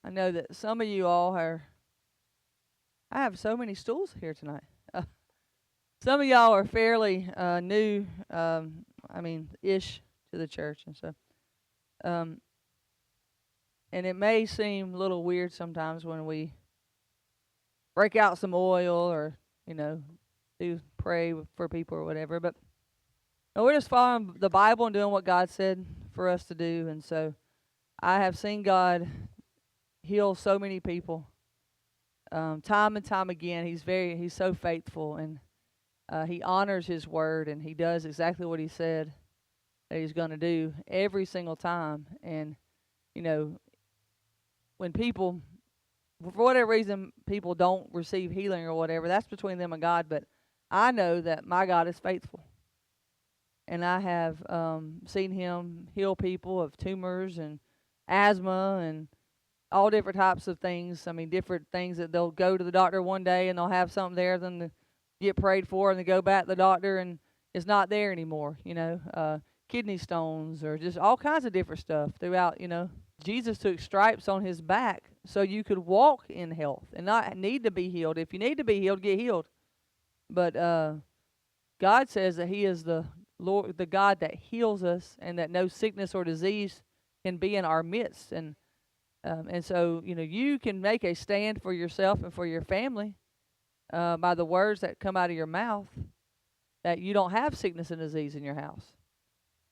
I know that some of you all are. I have so many stools here tonight. Uh, some of y'all are fairly new. Ish to the church, and so, um, and it may seem a little weird sometimes when we break out some oil or you know do pray for people or whatever. But no, we're just following the Bible and doing what God said for us to do. And so I have seen God heal so many people time and time again. He's so faithful, and he honors his word, and he does exactly what he said that he's going to do every single time. And you know, when people, for whatever reason, people don't receive healing or whatever, that's between them and God. But I know that my God is faithful, and I have seen him heal people of tumors and asthma and all different types of things. I mean, different things that they'll go to the doctor one day and they'll have something there, then they get prayed for, and they go back to the doctor and it's not there anymore. Kidney stones or just all kinds of different stuff throughout. Jesus took stripes on his back so you could walk in health and not need to be healed. If you need to be healed, get healed. But God says that he is the Lord, the God that heals us, and that no sickness or disease can be in our midst. And so, you can make a stand for yourself and for your family by the words that come out of your mouth, that you don't have sickness and disease in your house.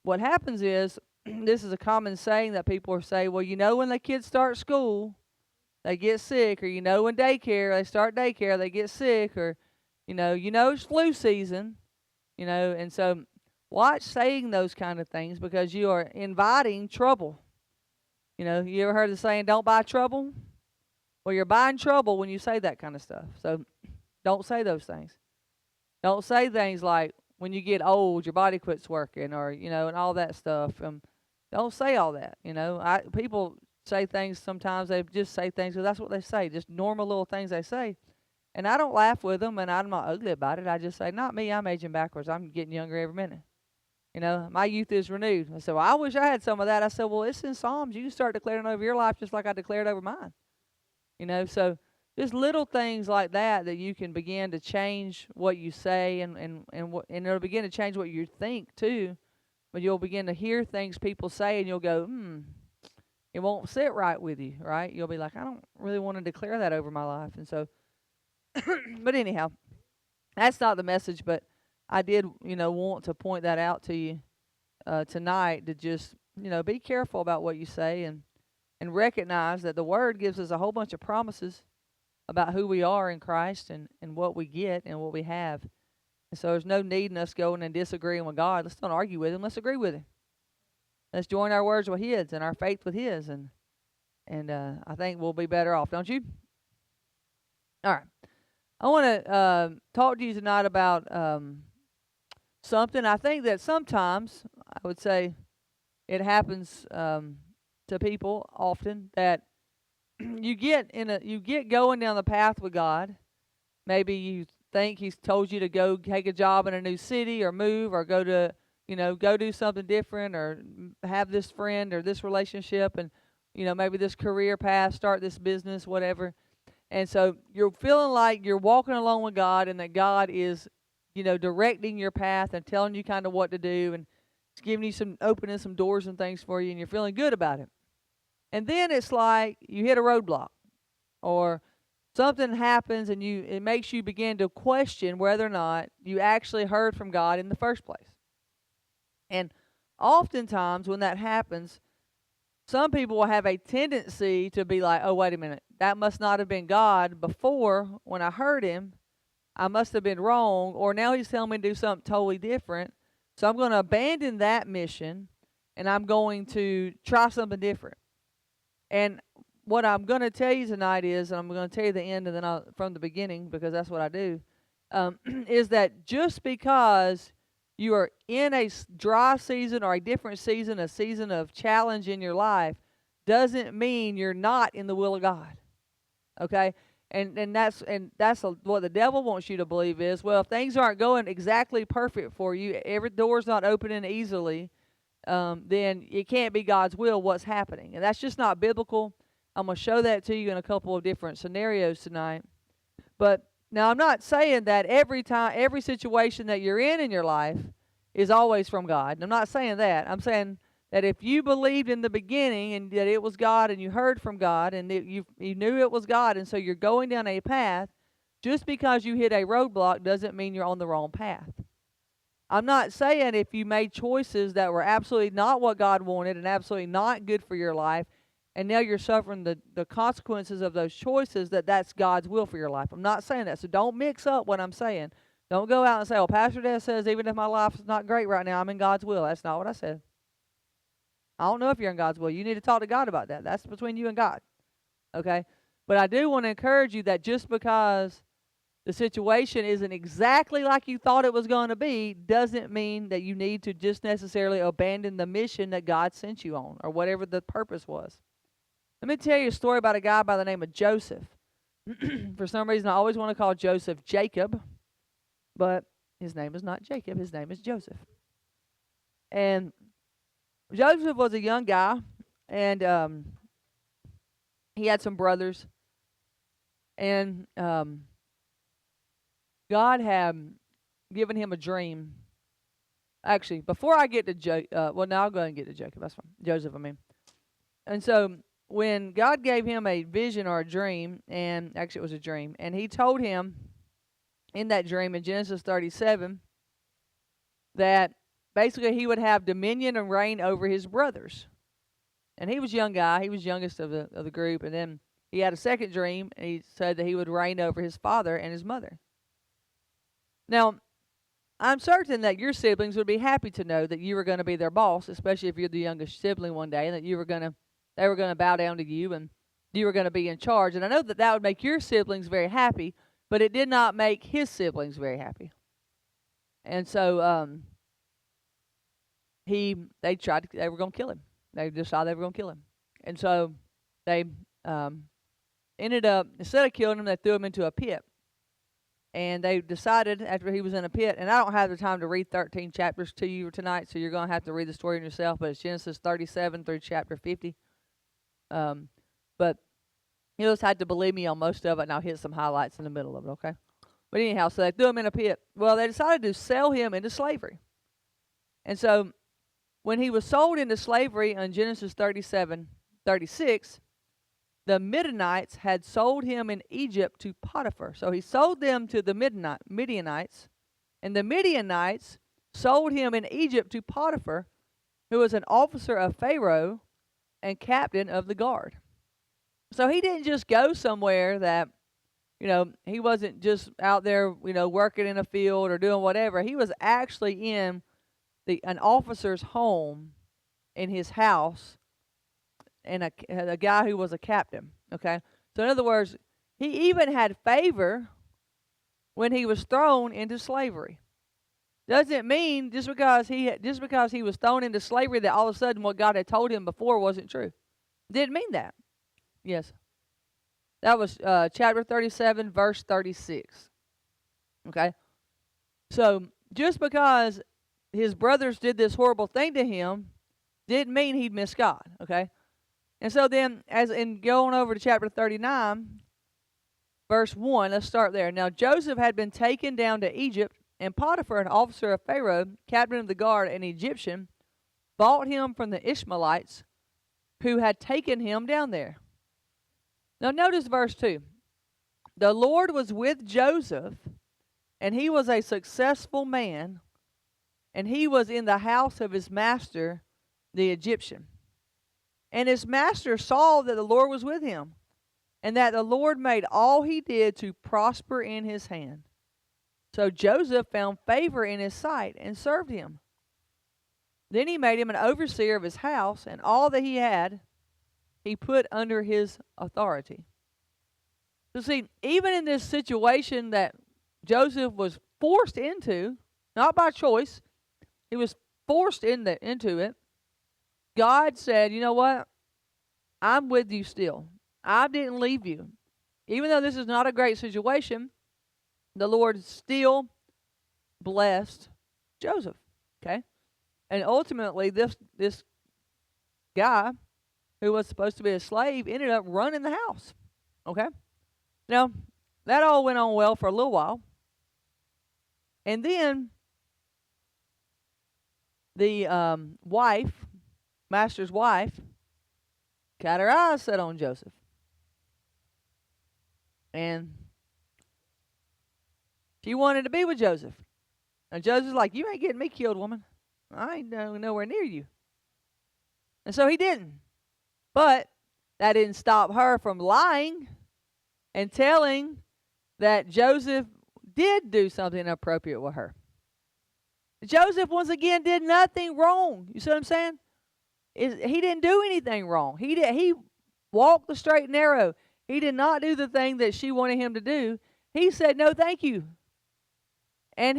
What happens is, this is a common saying that people say, well, when the kids start school, they get sick, or when they start daycare, they get sick, or it's flu season, and so watch saying those kind of things, because you are inviting trouble. You ever heard the saying, don't buy trouble? Well, you're buying trouble when you say that kind of stuff. So don't say those things. Don't say things like, when you get old, your body quits working, or, and all that stuff. Don't say all that. People say things sometimes, they just say things because that's what they say, just normal little things they say. And I don't laugh with them, and I'm not ugly about it. I just say, not me, I'm aging backwards. I'm getting younger every minute. My youth is renewed. I said, well, I wish I had some of that. I said, well, it's in Psalms. You can start declaring over your life just like I declared over mine. So just little things like that you can begin to change what you say, and it'll begin to change what you think too. But you'll begin to hear things people say, and you'll go, it won't sit right with you, right? You'll be like, I don't really want to declare that over my life. And so, but anyhow, that's not the message, but I did, want to point that out to you tonight, to just, be careful about what you say, and recognize that the Word gives us a whole bunch of promises about who we are in Christ, and what we get and what we have. And so there's no need in us going and disagreeing with God. Let's not argue with him. Let's agree with him. Let's join our words with his and our faith with his, and I think we'll be better off, don't you? All right. I want to talk to you tonight about something. I think that sometimes, I would say, it happens to people often, that you get going down the path with God. Maybe you think he's told you to go take a job in a new city, or move, or go to go do something different, or have this friend or this relationship, and maybe this career path, start this business, whatever. And so you're feeling like you're walking along with God, and that God is directing your path and telling you kind of what to do, and it's giving you opening some doors and things for you, and you're feeling good about it. And then it's like you hit a roadblock, or something happens, and it makes you begin to question whether or not you actually heard from God in the first place. And oftentimes when that happens, some people will have a tendency to be like, oh, wait a minute, that must not have been God before when I heard him. I must have been wrong, or now he's telling me to do something totally different. So I'm going to abandon that mission, and I'm going to try something different. And what I'm going to tell you tonight is, and I'm going to tell you the end and then from the beginning, because that's what I do, is that just because you are in a dry season or a different season, a season of challenge in your life, doesn't mean you're not in the will of God. Okay? And that's what the devil wants you to believe is, well, if things aren't going exactly perfect for you, every door's not opening easily, then it can't be God's will what's happening. And that's just not biblical. I'm going to show that to you in a couple of different scenarios tonight. But now I'm not saying that every situation that you're in your life is always from God. I'm not saying that. I'm saying that if you believed in the beginning and that it was God and you heard from God and that you knew it was God, and so you're going down a path, just because you hit a roadblock doesn't mean you're on the wrong path. I'm not saying if you made choices that were absolutely not what God wanted and absolutely not good for your life, and now you're suffering the consequences of those choices, that's God's will for your life. I'm not saying that. So don't mix up what I'm saying. Don't go out and say, well, Pastor Des says even if my life is not great right now, I'm in God's will. That's not what I said. I don't know if you're in God's will. You need to talk to God about that. That's between you and God. Okay? But I do want to encourage you that just because the situation isn't exactly like you thought it was going to be doesn't mean that you need to just necessarily abandon the mission that God sent you on or whatever the purpose was. Let me tell you a story about a guy by the name of Joseph. For some reason, I always want to call Joseph Jacob, but his name is not Jacob. His name is Joseph. And Joseph was a young guy, and he had some brothers. And God had given him a dream. Actually, before I get to now I'll go ahead and get to Jacob. That's fine. Joseph, I mean. And so when God gave him a vision or a dream, and actually it was a dream, and he told him in that dream in Genesis 37 that basically he would have dominion and reign over his brothers. And he was a young guy. He was youngest of the group. And then he had a second dream, and he said that he would reign over his father and his mother. Now, I'm certain that your siblings would be happy to know that you were going to be their boss, especially if you're the youngest sibling one day, and that they were going to bow down to you and you were going to be in charge. And I know that would make your siblings very happy, but it did not make his siblings very happy. And so they were going to kill him. They decided they were going to kill him. And so they ended up, instead of killing him, they threw him into a pit. And they decided after he was in a pit, and I don't have the time to read 13 chapters to you tonight, so you're going to have to read the story in yourself, but it's Genesis 37 through chapter 50. But you'll just have to believe me on most of it, and I'll hit some highlights in the middle of it, okay? But anyhow, so they threw him in a pit. Well, they decided to sell him into slavery. And so when he was sold into slavery in Genesis 37:36, the Midianites had sold him in Egypt to Potiphar. So he sold them to the Midianites, and the Midianites sold him in Egypt to Potiphar, who was an officer of Pharaoh and captain of the guard. So he didn't just go somewhere that, he wasn't just out there, working in a field or doing whatever. He was actually in an officer's home in his house, and a guy who was a captain, okay? So in other words, he even had favor when he was thrown into slavery. Doesn't mean just because he was thrown into slavery that all of a sudden what God had told him before wasn't true. Didn't mean that. Yes. That was chapter 37, verse 36. Okay? So just because his brothers did this horrible thing to him didn't mean he'd miss God, okay? And so then, as in going over to chapter 39, verse 1, let's start there. Now Joseph had been taken down to Egypt, and Potiphar, an officer of Pharaoh, captain of the guard, an Egyptian, bought him from the Ishmaelites who had taken him down there. Now notice verse 2. The Lord was with Joseph, and he was a successful man, and he was in the house of his master, the Egyptian. And his master saw that the Lord was with him, and that the Lord made all he did to prosper in his hand. So Joseph found favor in his sight and served him. Then he made him an overseer of his house, and all that he had he put under his authority. So see, even in this situation that Joseph was forced into, not by choice, he was forced into it, God said, you know what? I'm with you still. I didn't leave you. Even though this is not a great situation, the Lord still blessed Joseph. Okay? And ultimately, this guy who was supposed to be a slave, ended up running the house. Okay? Now, that all went on well for a little while. And then the wife, master's wife, got her eyes set on Joseph. And she wanted to be with Joseph. And Joseph's like, you ain't getting me killed, woman. I ain't nowhere near you. And so he didn't. But that didn't stop her from lying and telling that Joseph did do something inappropriate with her. Joseph, once again, did nothing wrong. You see what I'm saying? He didn't do anything wrong. He walked the straight and narrow. He did not do the thing that she wanted him to do. He said, no, thank you. And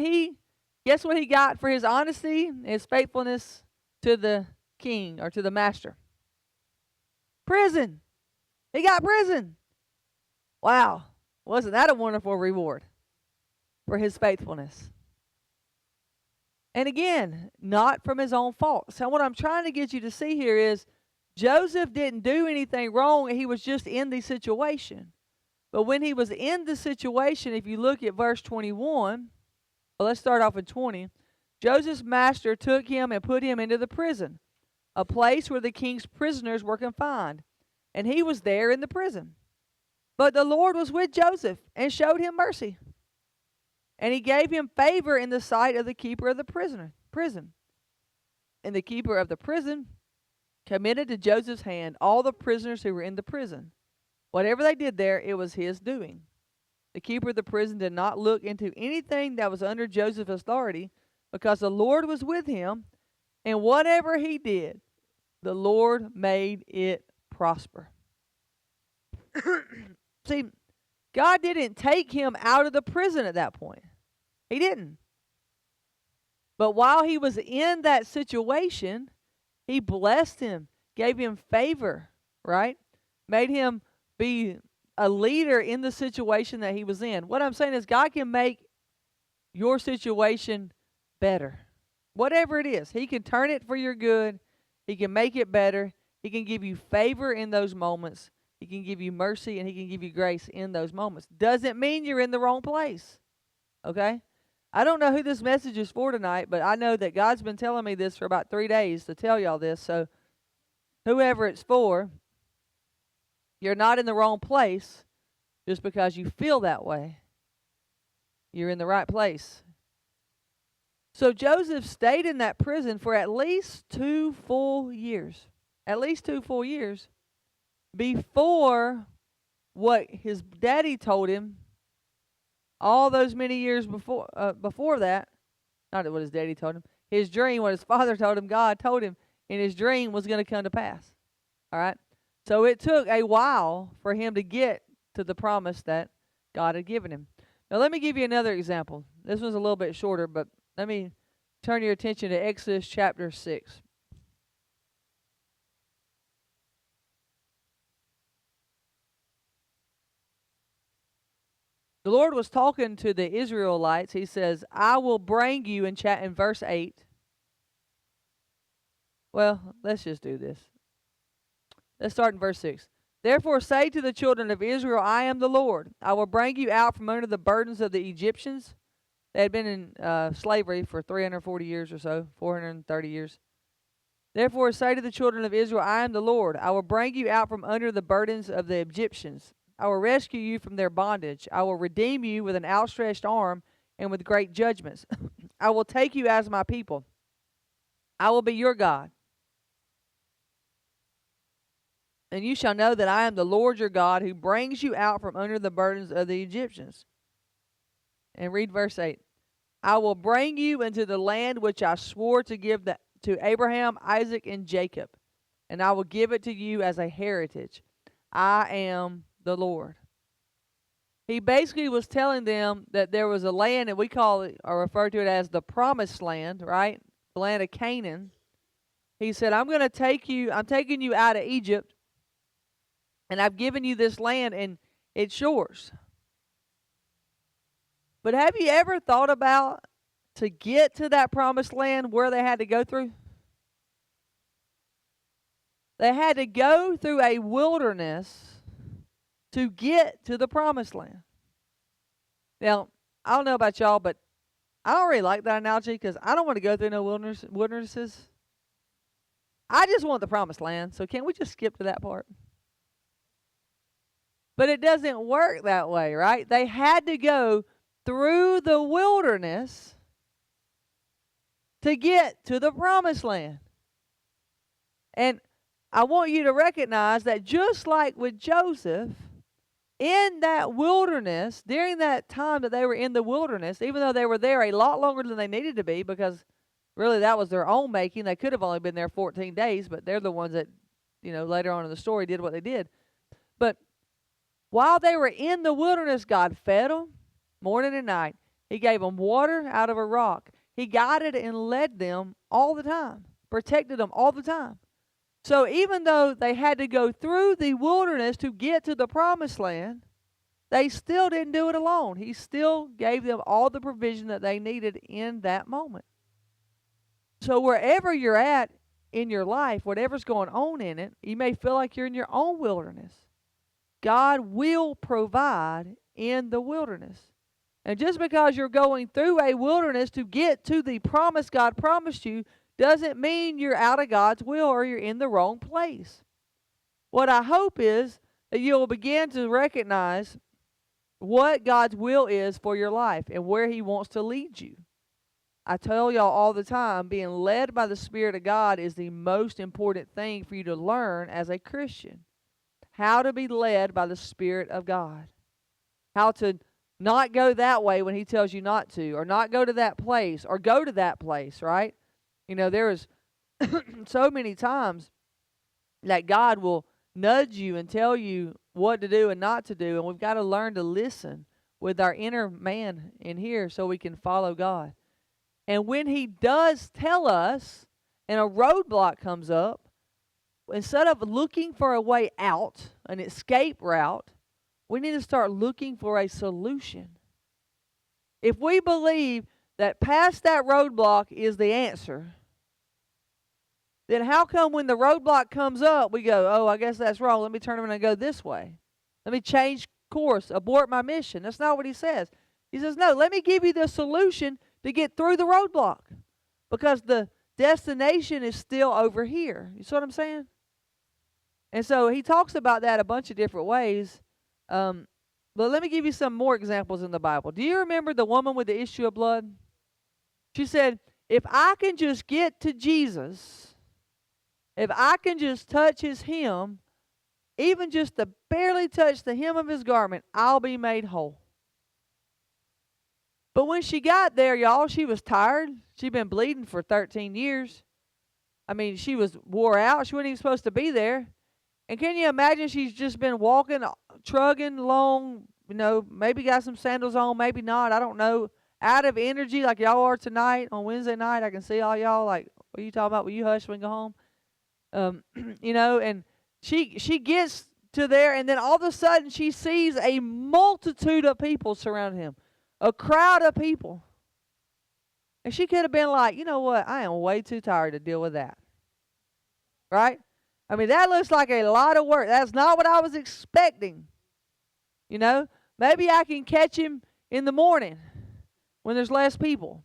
guess what he got for his honesty, his faithfulness to the king or to the master? Prison. He got prison. Wow. Wasn't that a wonderful reward for his faithfulness? And again, not from his own fault. So what I'm trying to get you to see here is Joseph didn't do anything wrong. He was just in the situation. But when he was in the situation, if you look at verse 21, well, let's start off in 20. Joseph's master took him and put him into the prison, a place where the king's prisoners were confined. And he was there in the prison. But the Lord was with Joseph and showed him mercy. And he gave him favor in the sight of the keeper of the prison. And the keeper of the prison committed to Joseph's hand all the prisoners who were in the prison. Whatever they did there, it was his doing. The keeper of the prison did not look into anything that was under Joseph's authority, because the Lord was with him, and whatever he did, the Lord made it prosper. See, God didn't take him out of the prison at that point. He didn't. But while he was in that situation, he blessed him, gave him favor, right? Made him be a leader in the situation that he was in. What I'm saying is God can make your situation better. Whatever it is, he can turn it for your good. He can make it better. He can give you favor in those moments. He can give you mercy, and he can give you grace in those moments. Doesn't mean you're in the wrong place. Okay? I don't know who this message is for tonight, but I know that God's been telling me this for about 3 days to tell y'all this. So whoever it's for, you're not in the wrong place just because you feel that way. You're in the right place. So Joseph stayed in that prison for at least 2 full years. At least 2 full years before what his daddy told him all those many years before that. Not what his daddy told him. His dream, what his father told him, God told him in his dream was going to come to pass. All right? So it took a while for him to get to the promise that God had given him. Now let me give you another example. This one's a little bit shorter, but let me turn your attention to Exodus chapter 6. The Lord was talking to the Israelites. He says, I will bring you in verse 8. Well, let's just do this. Let's start in verse 6. Therefore say to the children of Israel, I am the Lord. I will bring you out from under the burdens of the Egyptians. They had been in slavery for 340 years or so, 430 years. Therefore say to the children of Israel, I am the Lord. I will bring you out from under the burdens of the Egyptians. I will rescue you from their bondage. I will redeem you with an outstretched arm and with great judgments. I will take you as my people. I will be your God. And you shall know that I am the Lord your God, who brings you out from under the burdens of the Egyptians. And read verse 8. I will bring you into the land which I swore to give to Abraham, Isaac, and Jacob, and I will give it to you as a heritage. I am the Lord. He basically was telling them that there was a land, and we call it or refer to it as the promised land, right? The land of Canaan. He said, I'm taking you out of Egypt, and I've given you this land, and it's yours. But have you ever thought about, to get to that promised land, where they had to go through? They had to go through a wilderness to get to the promised land. Now, I don't know about y'all, but I don't really like that analogy because I don't want to go through no wildernesses. I just want the promised land. So can we just skip to that part? But it doesn't work that way, right? They had to go through the wilderness to get to the promised land. And I want you to recognize that just like with Joseph, in that wilderness, during that time that they were in the wilderness, even though they were there a lot longer than they needed to be, because really that was their own making. They could have only been there 14 days, but they're the ones that, later on in the story did what they did. But while they were in the wilderness, God fed them morning and night. He gave them water out of a rock. He guided and led them all the time, protected them all the time. So even though they had to go through the wilderness to get to the promised land, they still didn't do it alone. He still gave them all the provision that they needed in that moment. So wherever you're at in your life, whatever's going on in it, you may feel like you're in your own wilderness. God will provide in the wilderness. And just because you're going through a wilderness to get to the promise God promised you doesn't mean you're out of God's will or you're in the wrong place. What I hope is that you'll begin to recognize what God's will is for your life and where He wants to lead you. I tell y'all all the time, being led by the Spirit of God is the most important thing for you to learn as a Christian. How to be led by the Spirit of God. How to not go that way when He tells you not to, or not go to that place, or go to that place, right? There is so many times that God will nudge you and tell you what to do and not to do, and we've got to learn to listen with our inner man in here so we can follow God. And when He does tell us, and a roadblock comes up, instead of looking for a way out, an escape route, we need to start looking for a solution. If we believe that past that roadblock is the answer, then how come when the roadblock comes up, we go, oh, I guess that's wrong. Let me turn around and go this way. Let me change course, abort my mission. That's not what He says. He says, no, let me give you the solution to get through the roadblock, because the destination is still over here. You see what I'm saying? And so He talks about that a bunch of different ways. But let me give you some more examples in the Bible. Do you remember the woman with the issue of blood? She said, if I can just get to Jesus, if I can just touch His hem, even just to barely touch the hem of His garment, I'll be made whole. But when she got there, y'all, she was tired. She'd been bleeding for 13 years. I mean, she was wore out. She wasn't even supposed to be there. And can you imagine she's just been walking, trugging along, maybe got some sandals on, maybe not, I don't know, out of energy like y'all are tonight on Wednesday night. I can see all y'all like, what are you talking about? Will you hush when we go home? And she gets to there, and then all of a sudden she sees a multitude of people surrounding Him, a crowd of people. And she could have been like, you know what, I am way too tired to deal with that. Right? I mean, that looks like a lot of work. That's not what I was expecting. Maybe I can catch Him in the morning when there's less people.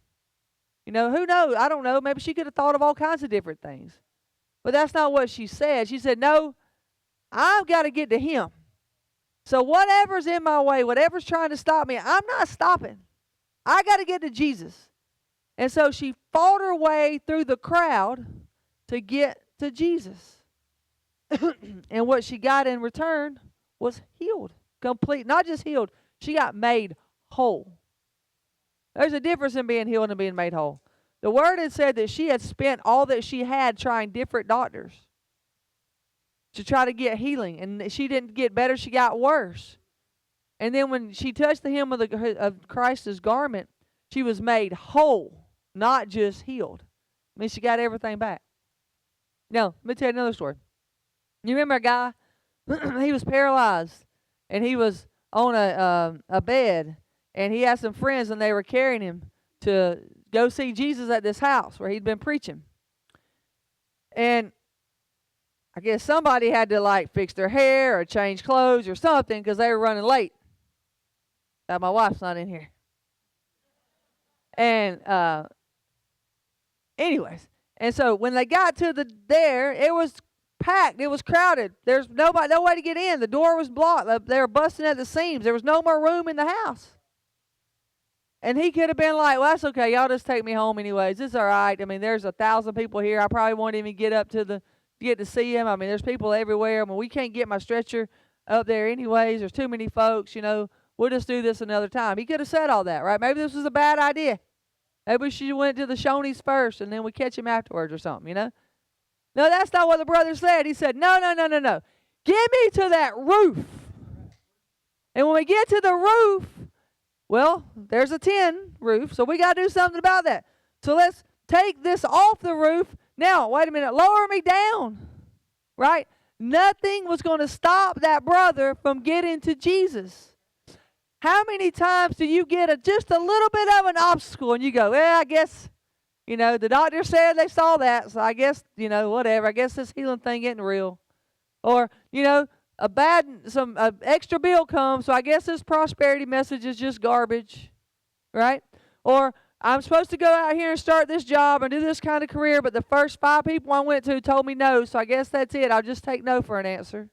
Who knows? I don't know. Maybe she could have thought of all kinds of different things. But that's not what she said. She said, no, I've got to get to Him. So whatever's in my way, whatever's trying to stop me, I'm not stopping. I got to get to Jesus. And so she fought her way through the crowd to get to Jesus. And what she got in return was healed. Complete. Not just healed. She got made whole. There's a difference in being healed and being made whole. The Word had said that she had spent all that she had trying different doctors to try to get healing. And she didn't get better. She got worse. And then when she touched the hem of Christ's garment, she was made whole, not just healed. I mean, she got everything back. Now, let me tell you another story. You remember a guy? He was paralyzed, and he was on a bed, and he had some friends, and they were carrying him to go see Jesus at this house where he'd been preaching. And I guess somebody had to like fix their hair or change clothes or something because they were running late. My wife's not in here. And anyways, and so when they got to there, it was packed. It was crowded. There's no way to get in. The door was blocked. They were busting at the seams. There was no more room in the house. And he could have been like, well, that's okay. Y'all just take me home anyways. It's all right. I mean, there's 1,000 people here. I probably won't even get up to get to see him. I mean, there's people everywhere. I mean, we can't get my stretcher up there anyways. There's too many folks, We'll just do this another time. He could have said all that, right? Maybe this was a bad idea. Maybe she went to the Shoney's first and then we catch him afterwards or something, No, that's not what the brother said. He said, no. Get me to that roof. And when we get to the roof, well, there's a tin roof, so we got to do something about that. So let's take this off the roof. Now, wait a minute, lower me down, right? Nothing was going to stop that brother from getting to Jesus. How many times do you get just a little bit of an obstacle and you go, well, I guess, the doctor said they saw that, so I guess, whatever. I guess this healing thing isn't real. Or, some extra bill comes, so I guess this prosperity message is just garbage, right? Or I'm supposed to go out here and start this job and do this kind of career, but the first 5 people I went to told me no, so I guess that's it. I'll just take no for an answer.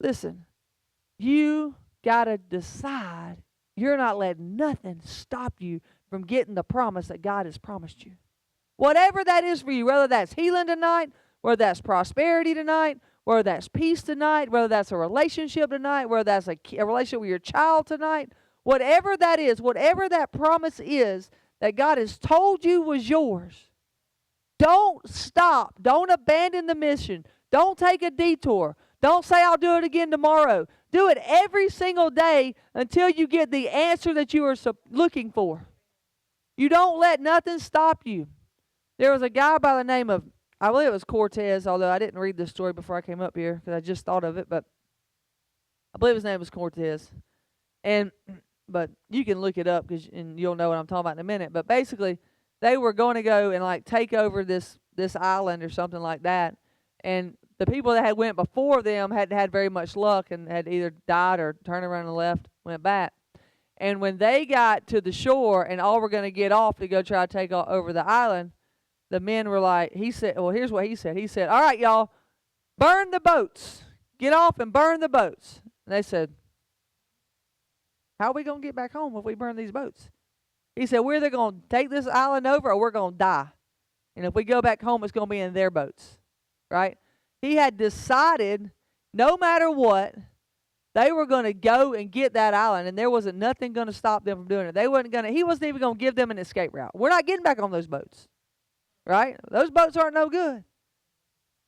Listen, you got to decide you're not letting nothing stop you from getting the promise that God has promised you. Whatever that is for you, whether that's healing tonight, whether that's prosperity tonight, whether that's peace tonight, whether that's a relationship tonight, whether that's a relationship with your child tonight, whatever that is, whatever that promise is that God has told you was yours, don't stop. Don't abandon the mission. Don't take a detour. Don't say, I'll do it again tomorrow. Do it every single day until you get the answer that you are looking for. You don't let nothing stop you. There was a guy by the name of, I believe it was Cortez, although I didn't read this story before I came up here because I just thought of it, but I believe his name was Cortez. But you can look it up and you'll know what I'm talking about in a minute. But basically, they were going to go and like take over this island or something like that. And the people that had went before them hadn't had very much luck and had either died or turned around and left, went back. And when they got to the shore and all were going to get off to go try to take over the island, the men were like, he said, well, here's what he said. He said, all right, y'all, burn the boats. Get off and burn the boats. And they said, how are we going to get back home if we burn these boats? He said, we're either going to take this island over or we're going to die. And if we go back home, it's going to be in their boats, right? He had decided no matter what, they were going to go and get that island, and there wasn't nothing going to stop them from doing it. He wasn't even going to give them an escape route. We're not getting back on those boats, right? Those boats aren't no good,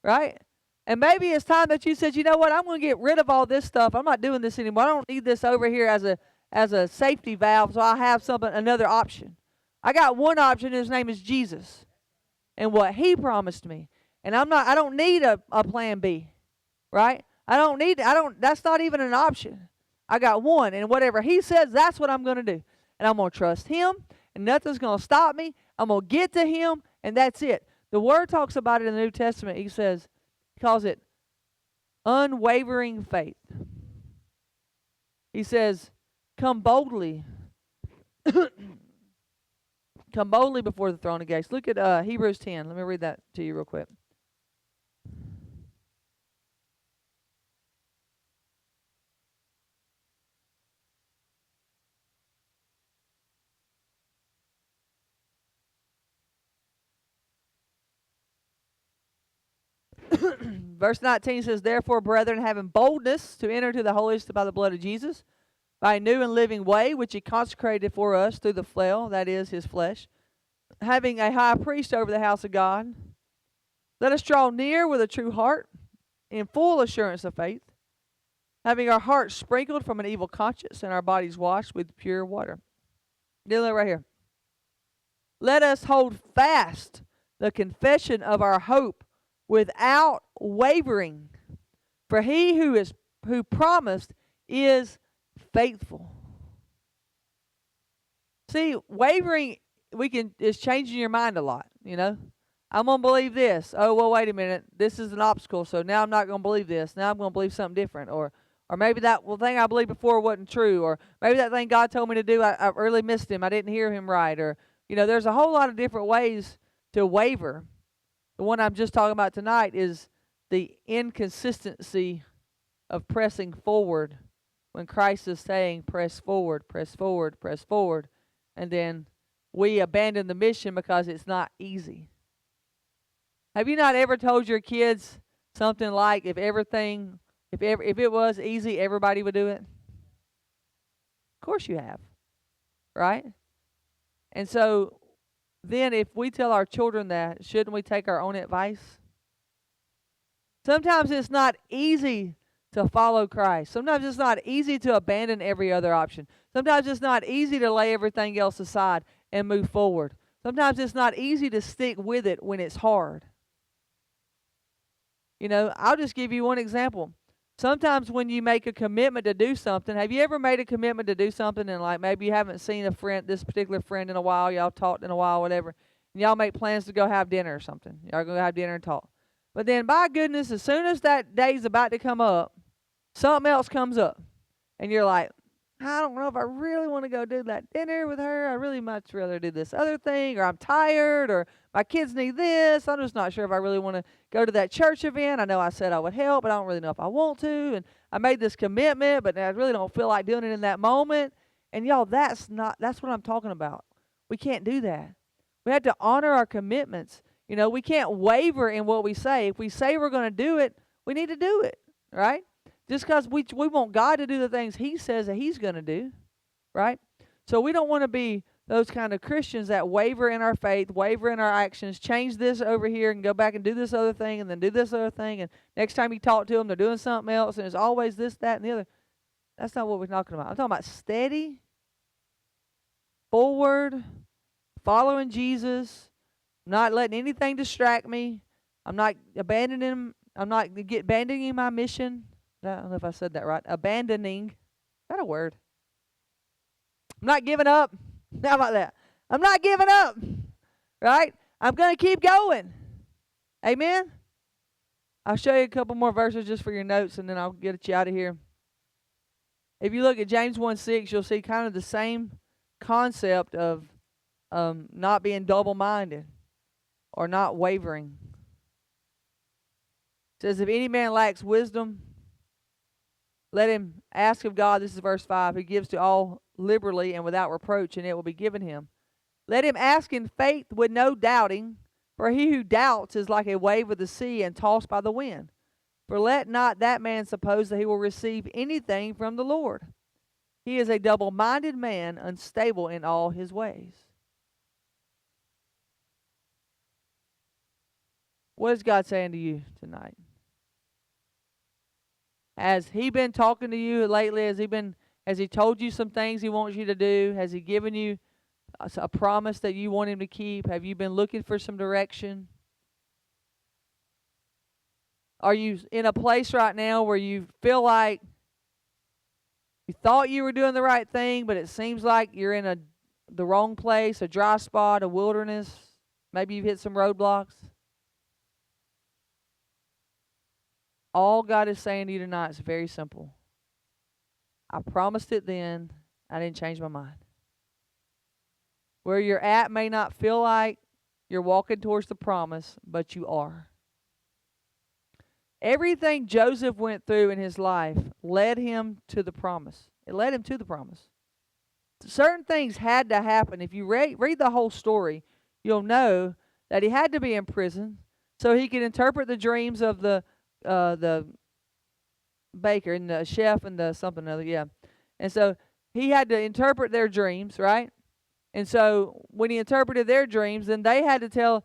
right? And maybe it's time that you said, you know what, I'm going to get rid of all this stuff. I'm not doing this anymore. I don't need this over here as a safety valve, so I have another option. I got one option, and his name is Jesus and what he promised me. And I don't need a plan B, right? That's not even an option. I got one, and whatever he says, that's what I'm going to do. And I'm going to trust him, and nothing's going to stop me. I'm going to get to him, and that's it. The Word talks about it in the New Testament. He calls it unwavering faith. He says, come boldly. Come boldly before the throne of grace. Look at Hebrews 10. Let me read that to you real quick. Verse 19 says, therefore, brethren, having boldness to enter to the holiest by the blood of Jesus, by a new and living way, which he consecrated for us through the flesh, that is, his flesh, having a high priest over the house of God, let us draw near with a true heart, in full assurance of faith, having our hearts sprinkled from an evil conscience and our bodies washed with pure water. Look right here. Let us hold fast the confession of our hope without wavering, for he who promised is faithful. See, wavering is changing your mind a lot, I'm going to believe this. Oh, well, wait a minute. This is an obstacle, so now I'm not going to believe this. Now I'm going to believe something different. Or maybe that thing I believed before wasn't true. Or maybe that thing God told me to do, I really missed him. I didn't hear him right. Or, there's a whole lot of different ways to waver. The one I'm just talking about tonight is the inconsistency of pressing forward when Christ is saying, press forward, press forward, press forward. And then we abandon the mission because it's not easy. Have you not ever told your kids something like, if it was easy, everybody would do it? Of course you have, right? And so then if we tell our children that, shouldn't we take our own advice? Sometimes it's not easy to follow Christ. Sometimes it's not easy to abandon every other option. Sometimes it's not easy to lay everything else aside and move forward. Sometimes it's not easy to stick with it when it's hard. I'll just give you one example. Sometimes when you make a commitment to do something, have you ever made a commitment to do something and like maybe you haven't seen this particular friend in a while, y'all talked in a while, whatever, and y'all make plans to go have dinner or something. Y'all go have dinner and talk. But then by goodness, as soon as that day's about to come up, something else comes up. And you're like, I don't know if I really want to go do that dinner with her. I really much rather do this other thing, or I'm tired, or my kids need this. I'm just not sure if I really want to go to that church event. I know I said I would help, but I don't really know if I want to. And I made this commitment, but I really don't feel like doing it in that moment. And y'all, that's what I'm talking about. We can't do that. We have to honor our commitments. We can't waver in what we say. If we say we're going to do it, we need to do it, right? Just because we want God to do the things he says that he's going to do, right? So we don't want to be those kind of Christians that waver in our faith, waver in our actions, change this over here and go back and do this other thing and then do this other thing. And next time you talk to them, they're doing something else and it's always this, that, and the other. That's not what we're talking about. I'm talking about steady, forward, following Jesus, not letting anything distract me. I'm not abandoning my mission. I don't know if I said that right. Abandoning. Is that a word? I'm not giving up. How about that? I'm not giving up. Right? I'm going to keep going. Amen? I'll show you a couple more verses just for your notes, and then I'll get you out of here. If you look at James 1:6, you'll see kind of the same concept of not being double-minded or not wavering. It says, if any man lacks wisdom, let him ask of God, this is verse 5, who gives to all liberally and without reproach, and it will be given him. Let him ask in faith with no doubting, for he who doubts is like a wave of the sea and tossed by the wind. For let not that man suppose that he will receive anything from the Lord. He is a double-minded man, unstable in all his ways. What is God saying to you tonight? Has he been talking to you lately? Has he told you some things he wants you to do? Has he given you a promise that you want him to keep? Have you been looking for some direction? Are you in a place right now where you feel like you thought you were doing the right thing, but it seems like you're in the wrong place, a dry spot, a wilderness? Maybe you've hit some roadblocks. All God is saying to you tonight is very simple. I promised it then. I didn't change my mind. Where you're at may not feel like you're walking towards the promise, but you are. Everything Joseph went through in his life led him to the promise. It led him to the promise. Certain things had to happen. If you read the whole story, you'll know that he had to be in prison so he could interpret the dreams of the baker and the chef and the something other, yeah. And so he had to interpret their dreams, right? And so when he interpreted their dreams, then they had to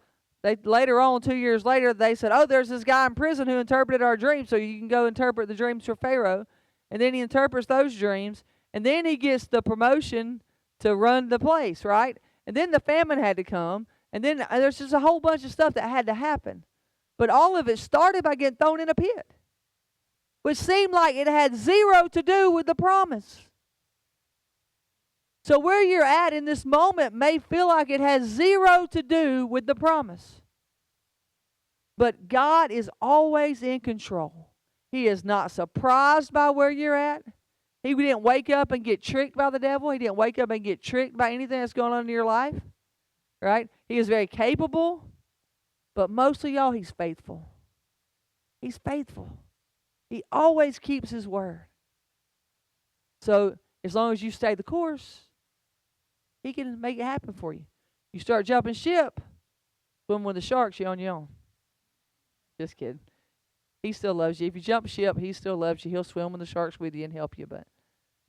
later on, 2 years later, they said, oh, there's this guy in prison who interpreted our dreams, so you can go interpret the dreams for Pharaoh. And then he interprets those dreams, and then he gets the promotion to run the place, right? And then the famine had to come, and then there's just a whole bunch of stuff that had to happen. But all of it started by getting thrown in a pit, which seemed like it had zero to do with the promise. So where you're at in this moment may feel like it has zero to do with the promise. But God is always in control. He is not surprised by where you're at. He didn't wake up and get tricked by the devil. He didn't wake up and get tricked by anything that's going on in your life. Right? He is very capable. But mostly, y'all, he's faithful. He's faithful. He always keeps his word. So as long as you stay the course, he can make it happen for you. You start jumping ship, swim with the sharks, you're on your own. Just kidding. He still loves you. If you jump ship, he still loves you. He'll swim with the sharks with you and help you.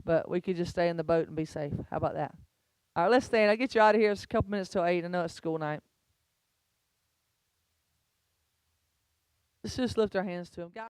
But we could just stay in the boat and be safe. How about that? All right, let's stand. I'll get you out of here. It's a couple minutes till 8. I know it's school night. Let's just lift our hands to him. God,